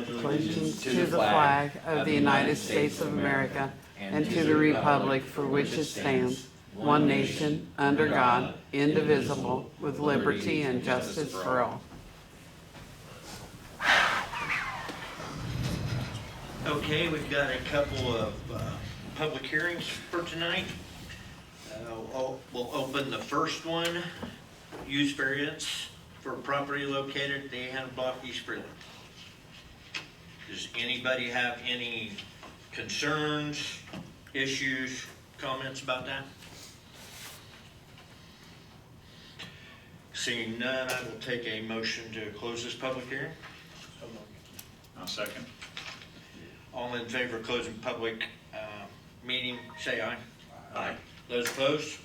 allegiance to the flag of the United States of America and to the republic for which it stands, one nation, under God, indivisible, with liberty and justice for all. Okay, we've got a couple of public hearings for tonight. We'll open the first one, Use Variance for property located at the 800 block East Freeland. Does anybody have any concerns, issues, comments about that? Seeing none, I will take a motion to close this public hearing. I'll second. All in favor of closing public meeting, say aye. Aye. Those opposed?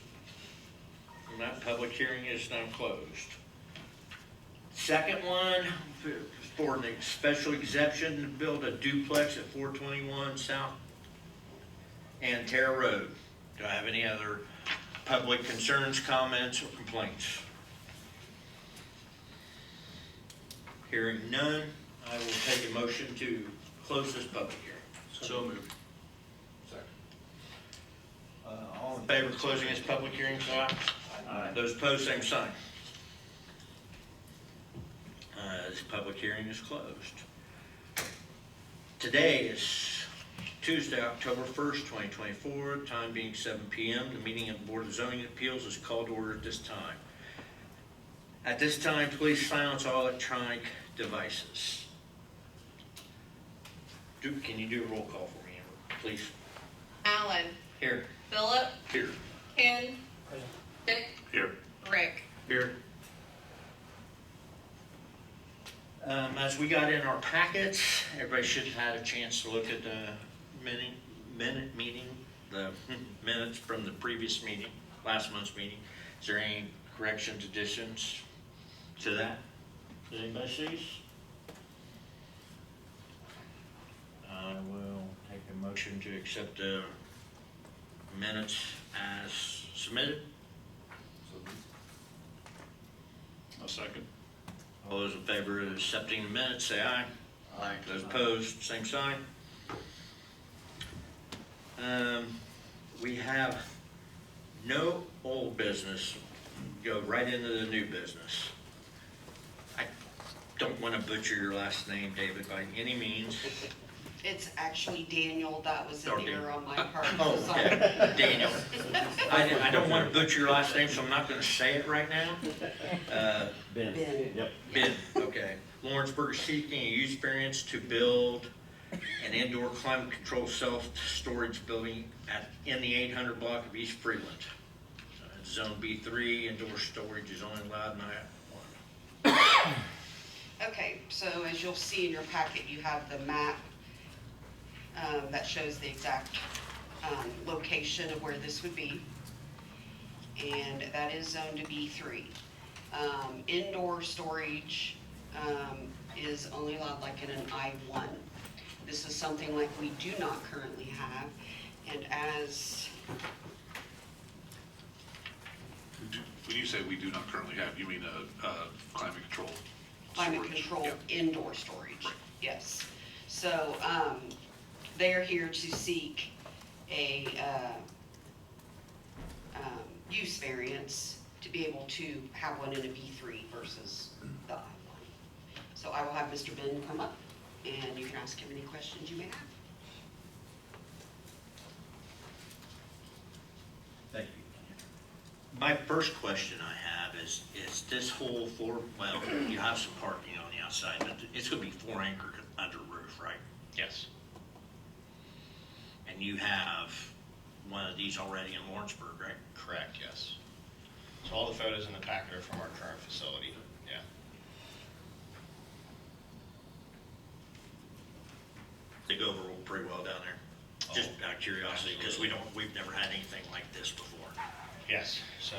And that public hearing is now closed. Second one, for an special exception to build a duplex at 421 South Antera Road. Do I have any other public concerns, comments, or complaints? Hearing none, I will take a motion to close this public hearing. So moved. Second. All in favor of closing this public hearing, say aye. Aye. Those opposed, same sign. This public hearing is closed. Today is Tuesday, October 1st, 2024, time being 7 p.m. The meeting of the Board of Zoning Appeals is called to order at this time. At this time, please silence all electronic devices. Can you do a roll call for me, Amber, please? Alan. Here. Philip. Here. Ken. Dick. Here. Rick. Here. As we got in our packets, everybody should have had a chance to look at the minute meeting, the minutes from the previous meeting, last month's meeting. Is there any corrections, additions to that? Does anybody see? I will take a motion to accept the minutes as submitted. I'll second. All those in favor of accepting the minutes, say aye. Aye. Those opposed, same sign. We have no old business. Go right into the new business. I don't want to butcher your last name, David, by any means. It's actually Daniel. That was an error on my part. Oh, Sorry. okay, Daniel. I don't want to butcher your last name, so I'm not going to say it right now. Ben. Yep. Bihn, okay. Lawrenceburg is seeking a use variance to build an indoor climate control self-storage building in the 800 block of East Freeland. Zone B3, indoor storage is only allowed in I-1. Okay, so as you'll see in your packet, you have the map that shows the exact location of where this would be. And that is zoned to B3. Indoor storage is only allowed like in an I-1. This is something like we do not currently have. And as When you say we do not currently have, you mean climate control? climate storage? control Yeah. indoor storage, Right. yes. So they're here to seek a use variance to be able to have one in a B3 versus the I-1. So I will have Mr. Bihn come up and you can ask him any questions you may have. Thank you. My first question I have is this whole floor, well, you have some parking on the outside, but it's going to be 4 anchored under roof, right? Yes, And you have one of these already in Lawrenceburg, right? correct, yes. So all the photos in the packet are from our current facility, yeah. They go over pretty well down there. Just out of curiosity, because we've never had anything like this before. Yes, so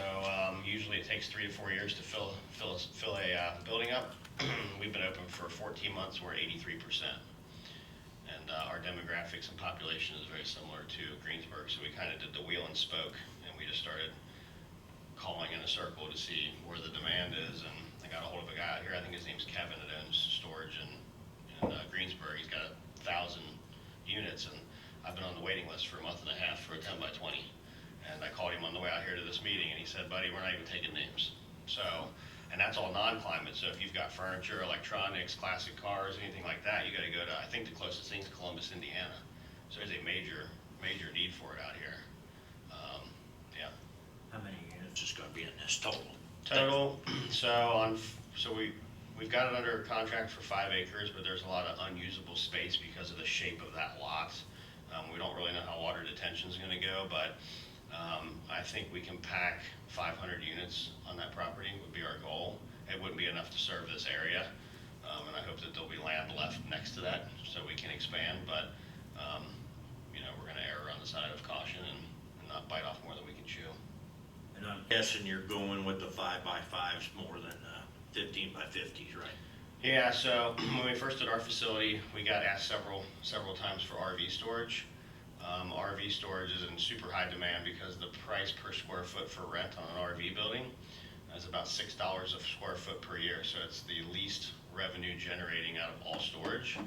usually it takes 3 to 4 years to fill a building up. We've been open for 14 months, we're 83%. And our demographics and population is very similar to Greensburg, so we kind of did the wheel and spoke, and we just started calling in a circle to see where the demand is, and I got a hold of a guy out here, I think his name's Kevin, that owns storage in Greensburg. said, buddy, we're not even taking names. So, and that's all non-climate. So if you've got furniture, electronics, classic cars, anything like that, you got to go to, I think the closest thing's Columbus, Indiana. So there's a major need for it out here. Yeah. How many units is gonna be in this total? Total, we've got it under contract for 5 acres, but there's a lot of unusable space because of the shape of that lot. We don't really know how water detention is gonna go, but I think we can pack 500 units on that property would be our goal. It wouldn't be enough to serve this area, and I hope that there'll be land left next to that so we can expand, but we're gonna err on the side of caution and not bite off more than we can chew. And I'm guessing you're going with the 5x5s more than 15x50s, right? Yeah, so when we first did our facility, we got asked several times for RV storage. RV storage is in super high demand because the price per square foot for rent on an RV building is about $6 a square foot per year. So it's the least revenue generating out of all storage.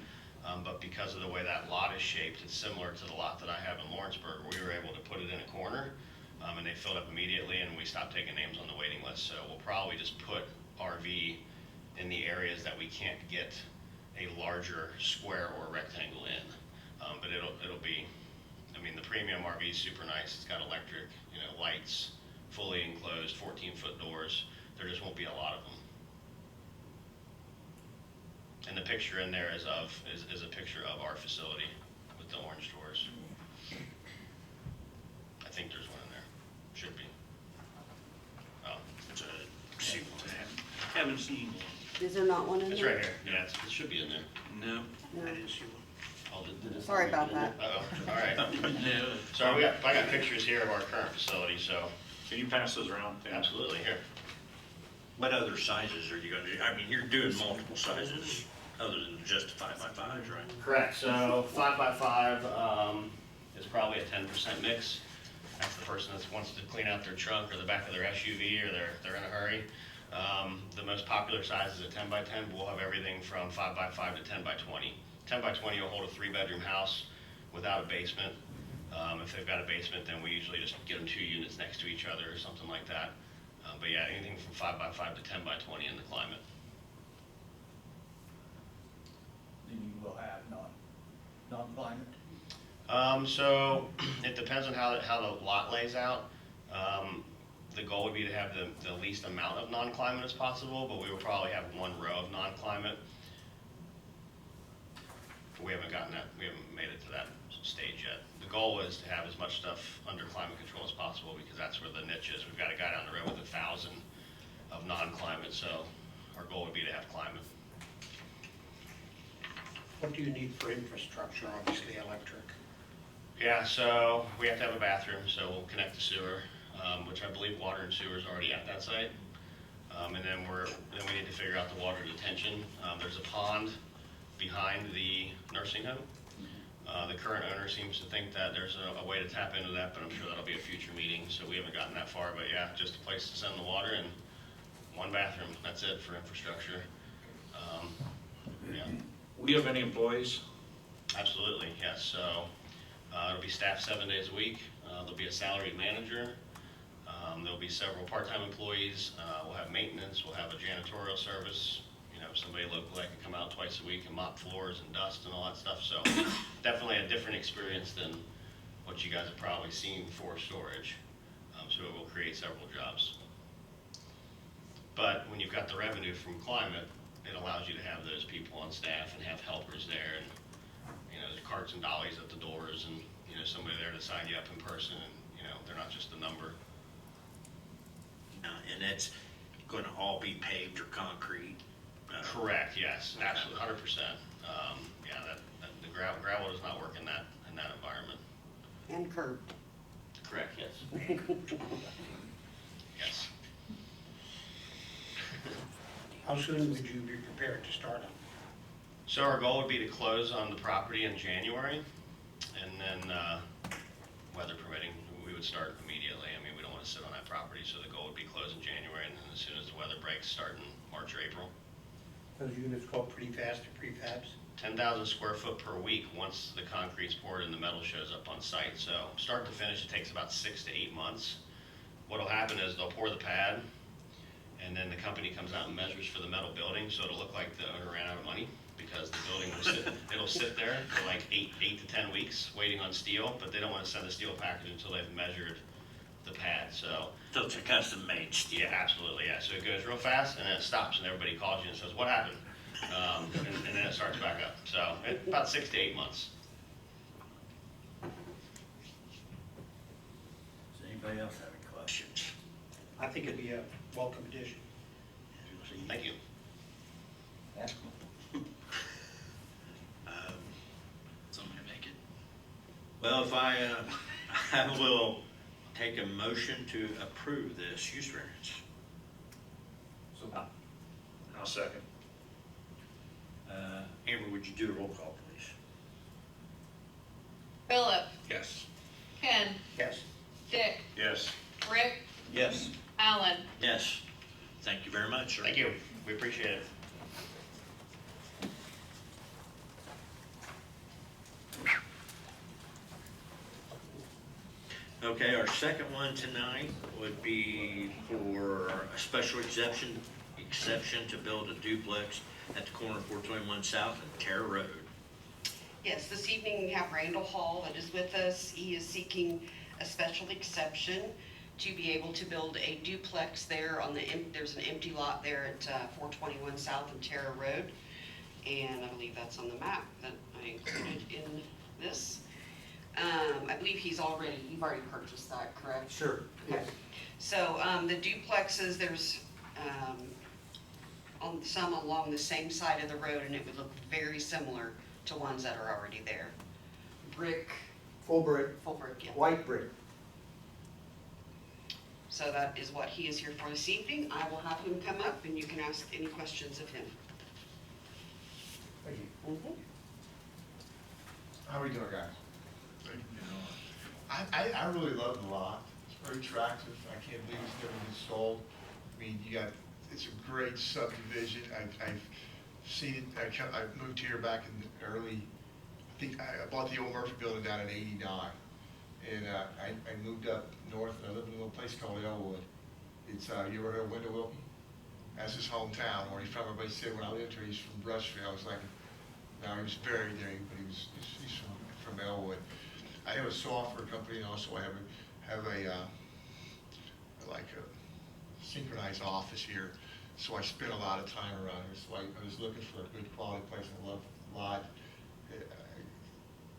But because of the way that lot is shaped, it's similar to the lot that I have in Lawrenceburg. We were able to put it in a corner, and they filled up immediately, and we stopped taking names on the waiting list. So we'll probably just put RV in the areas that we can't get a larger square or rectangle in. But it'll be, the premium RV is super nice. It's got electric, lights, fully enclosed, 14-foot doors. There just won't be a lot of them. And the picture in there is a picture of our facility with the orange doors. I think there's one in there. Should be. Oh, It's a, see what I haven't seen one. Is there not one in it's there? right here. Yeah, it should be in there. No, No. I didn't see one. Oh, did it? Sorry about that. Uh-oh, all right. No. So I got pictures here of our current facility, so Can you pass those around? absolutely, here. What other sizes are you gonna do? You're doing multiple sizes other than just the 5x5s, right? Correct, so 5x5 is probably a 10% mix. That's the person that wants to clean out their trunk or the back of their SUV or they're in a hurry. The most popular size is a 10x10, but we'll have everything from 5x5 to 10x20. 10x20 will hold a 3-bedroom house without a basement. If they've got a basement, then we usually just get them 2 units next to each other or something like that. But yeah, anything from 5x5 to 10x20 in the climate. Then you will have non-climate. So it depends on how the lot lays out. The goal would be to have the least amount of non-climate as possible, but we will probably have 1 row of non-climate. We haven't made it to that stage yet. The goal is to have as much stuff under climate control as possible because that's where the niche is. We've got a guy down the road with 1,000 of non-climate, so our goal would be to have climate. What do you need for infrastructure? Obviously electric. Yeah, so we have to have a bathroom, so we'll connect the sewer, which I believe water and sewer is already at that site. And then we need to figure out the water detention. There's a pond behind the nursing home. The current owner seems to think that there's a way to tap into that, but I'm sure that'll be a future meeting, so we haven't gotten that far. But yeah, just a place to send the water and 1 bathroom. That's it for infrastructure. Yeah. Will you have any employees? Absolutely, yes. So it'll be staffed 7 days a week. There'll be a salaried manager. There'll be several part-time employees. We'll have maintenance. We'll have a janitorial service. Somebody local that can come out twice a week and mop floors and dust and all that stuff. So definitely a different experience than what you guys have probably seen for storage. So it will create several jobs. But when you've got the revenue from climate, it allows you to have those people on staff and have helpers there and, there's carts and dollies at the doors and, somebody there to sign you up in person and, they're not just a number. And it's gonna all be paved or concrete? Correct, yes, absolutely, 100%. Yeah, the gravel does not work in that environment. And curbed. Correct, yes. Yes. How soon would you be prepared to start them? So our goal would be to close on the property in January, and then weather permitting, we would start immediately. We don't want to sit on that property, so the goal would be close in January, and then as soon as the weather breaks, start in March or April. Those units go pretty fast to prefabs? 10,000 square foot per week once the concrete's poured and the metal shows up on site. So start to finish, it takes about 6 to 8 months. What'll happen is they'll pour the pad, and then the company comes out and measures for the metal building, so it'll look like the owner ran out of money, because the building will sit, it'll sit there for like 8 to 10 weeks waiting on steel, but they don't want to send the steel package until they've measured the pad, so. So it's a custom made steel. Yeah, absolutely, yeah, so it goes real fast, and then it stops, and everybody calls you and says, what happened? And then it starts back up, so about 6 to 8 months. Does anybody else have any questions? I think it'd be a welcome addition. Thank you. Somebody make it. Well, if I will take a motion to approve this use variance. So, I'll second. Amber, would you do a roll call, please? Philip, Yes. Ken, Yes. Dick, Yes. Rick, yes. Alan. Yes. Thank you very much, sir. Thank you, we appreciate it. Okay, our second one tonight would be for a special exception to build a duplex at the corner of 421 South and Terra Road. Yes, this evening we have Randall Hall that is with us. He is seeking a special exception to be able to build a duplex there on there's an empty lot there at 421 South and Terra Road. And I believe that's on the map that I included in this. I believe you've already purchased that, correct? Sure. Okay. So, the duplexes, there's, on some along the same side of the road, and it would look very similar to ones that are already there. Brick, Full brick, full brick, yeah. white brick. So that is what he is here for this evening. I will have him come up and you can ask any questions of him. Thank you. How are we doing, guys? I really love the lot. It's very attractive. I can't believe it's never been sold. I mean, it's a great subdivision. I've seen it, I moved here back in the early, I think I bought the old Murphy building down in '89. And I moved up north and I live in a little place called Elwood. It's, you ever heard of Wendell Wilkie? That's his hometown, where he's from. Everybody said when I lived here, he's from Brushfield. I was like, no, he was buried there, but he's from Elwood. I have a software company, and also I have a like a synchronized office here, so I spend a lot of time around here. So I was looking for a good quality place. I love the lot,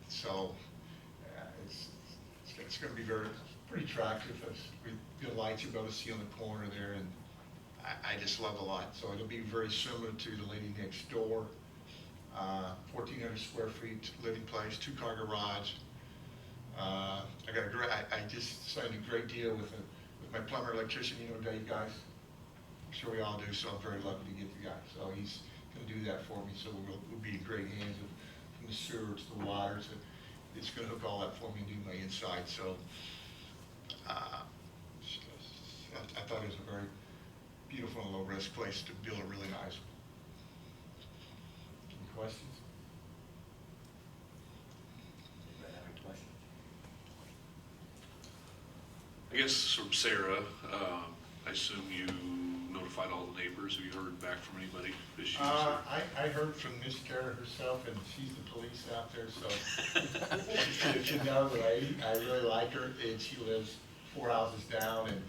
so it's going to be pretty attractive. We got lights you'll be able to see on the corner there, and I just love the lot. So it'll be very similar to the lady next door. 1,400 square feet living place, 2-car garage. I just signed a great deal with my plumber electrician, you know Dave, guys? I'm sure we all do, so I'm very lucky to get the guy. So he's gonna do that for me, so we'll be in great hands from the sewer to the water to, it's gonna hook all that for me and do my inside, so. I thought it was a very beautiful and low-risk place to build a really nice one. Any questions? Anybody have any questions? I guess from Sarah, I assume you notified all the neighbors. Have you heard back from anybody? Issues? I heard from Miss Kara herself, and she's the police out there, so if you know the lady, I really like her, and she lives 4 houses down, and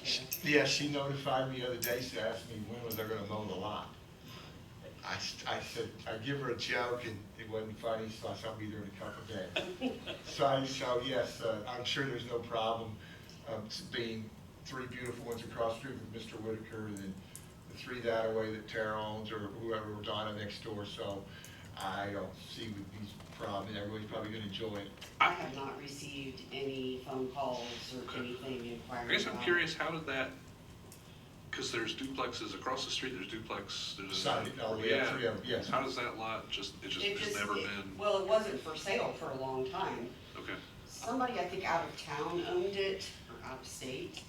she notified me the other day. She asked me when was I going to mow the lot. I said I'd give her a joke, and it wasn't funny, so I said I'll be there in a couple of days. So yes, I'm sure there's no problem being 3 beautiful ones across the street with Mr. Whitaker, and then the 3 that away that Tara owns, or whoever, Donna next door. So I don't see these problems. Everybody's probably going to enjoy it. I have not received any phone calls or anything inquiring. I guess I'm about curious, how did that, because there's duplexes across the street, there's Yes. How does that lot it's never been? Well, it wasn't for sale for a long time. Okay. Somebody, I think, out of town owned it, or out of state,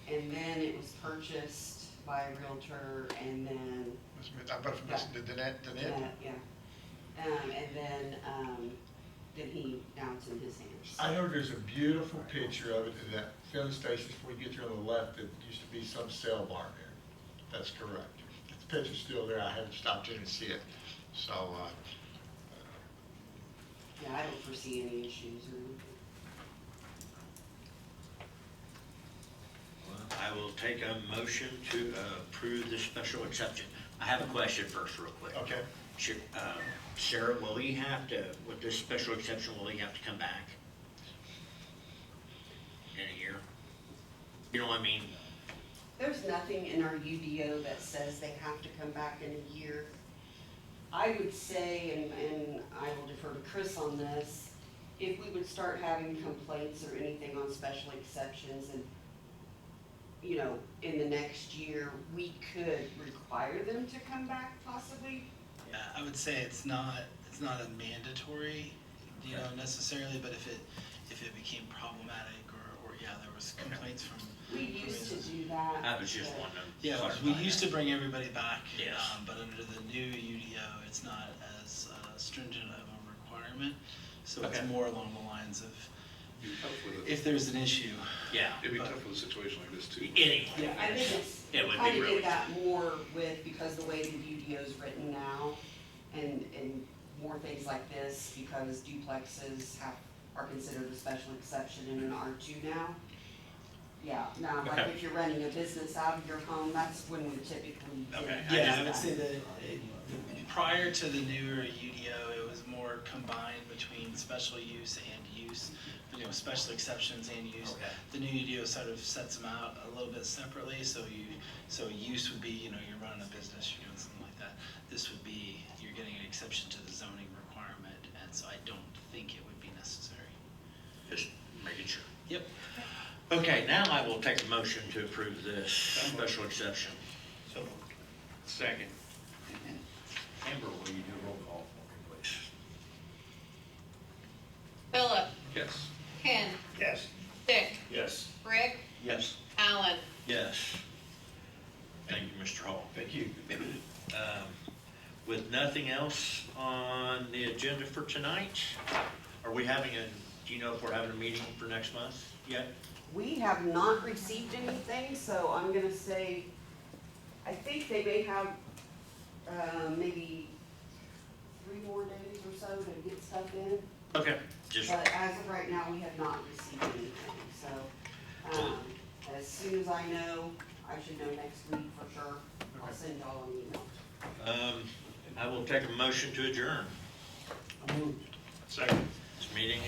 and then it was purchased by a realtor, and then, But from Yeah. the net. yeah. And then, then now it's in his hands. I know there's a beautiful picture of it in that filling station before you get there on the left, that used to be some sale barn there. That's correct. The picture's still there, I haven't stopped in to see it, so, Yeah, I don't foresee any issues or anything. Well, I will take a motion to approve the special exception. I have a question first, real quick. okay. Should, Sarah, will he have to, with this special exception, will he have to come back in a year? You know what I mean? There's nothing in our UDO that says they have to come back in a year. I would say, and I will defer to Chris on this, if we would start having complaints or anything on special exceptions and, you know, in the next year, we could require them to come back possibly. Yeah, I would say it's not a mandatory, you know, necessarily, but if it became problematic or yeah, there was complaints from. We used to do that. I was just wondering. Yeah, we used to bring everybody back. Yes. But under the new UDO, it's not as stringent of a requirement. So it's Okay. more along the lines of It'd be tough with a, if there's an issue. Yeah. it'd be tough with a situation like this too. Anyway. Yeah, I think it's, It would be kind of really did that more with, because the way the UDO is written now, and more things like this, because duplexes are considered a special exception in an R2 now. Yeah, now, like Okay. if you're renting a business out of your home, that's when we typically do Okay. Yeah, I would say that prior to the newer UDO, it was more combined between special use and use, you know, special exceptions and use. Okay. The new UDO sort of sets them out a little bit separately, so use would be, you know, you're running a business, you're doing something like that. This would be, you're getting an exception to the zoning requirement, and so I don't think it would be necessary. Just making sure. Yep. Okay, now I will take a motion to approve this special exception. So moved. Second. Amber, will you do a roll call for me, please? Philip, Yes. Ken, Yes. Dick, Yes. Rick, Yes. Alan. Yes. Thank you, Mr. Hall. Thank you. With nothing else on the agenda for tonight, are we having do you know if we're having a meeting for next month yet? We have not received anything, so I'm gonna say, I think they may have, maybe 3 more days or so to get stuff in. Okay. Just, But as of right now, we have not received anything, so, as soon as I know, I should know next week for sure. I'll send y'all an email. I will take a motion to adjourn. Second. This meeting